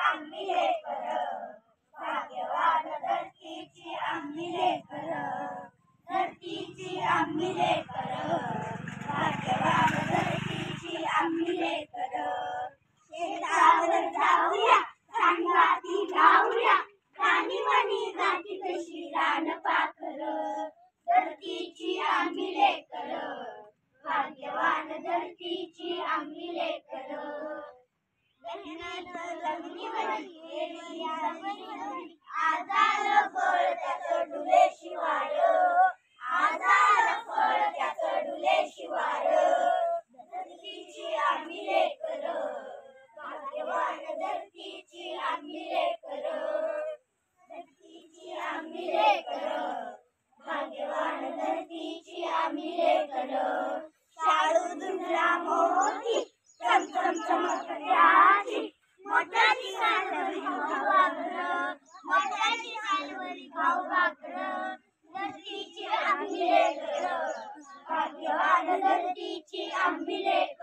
आम्ही लेकर, भाग्यवान धरतीची आम्ही लेकर, धरतीची आम्ही लेकर, भाग्यवान धरतीची आम्ही लेकर. शेतावर जाऊया, सांगाती गाऊया, राणी मणी गाठी कशी रान पाखर, धरतीची आम्ही लेकर, भाग्यवान धरतीची आम्ही लेकर. आजार फळ त्याचं डुले शिवार, आजार फळ त्याचं डुले शिवार, धरतीची आम्ही लेकर, भाग्यवान धरतीची आम्ही लेकर, धरतीची आम्ही लेकर, भाग्यवान धरतीची आम्ही लेकर. शाळू दुंडरा मोती चमचम चमकत्याची, मोठ्याची कालवरी खाऊ भाकर, मोठ्याची कालवरी खाऊ भाकर, धरतीची आम्ही लेकर, भाग्यवान धरतीची आम्ही लेकर.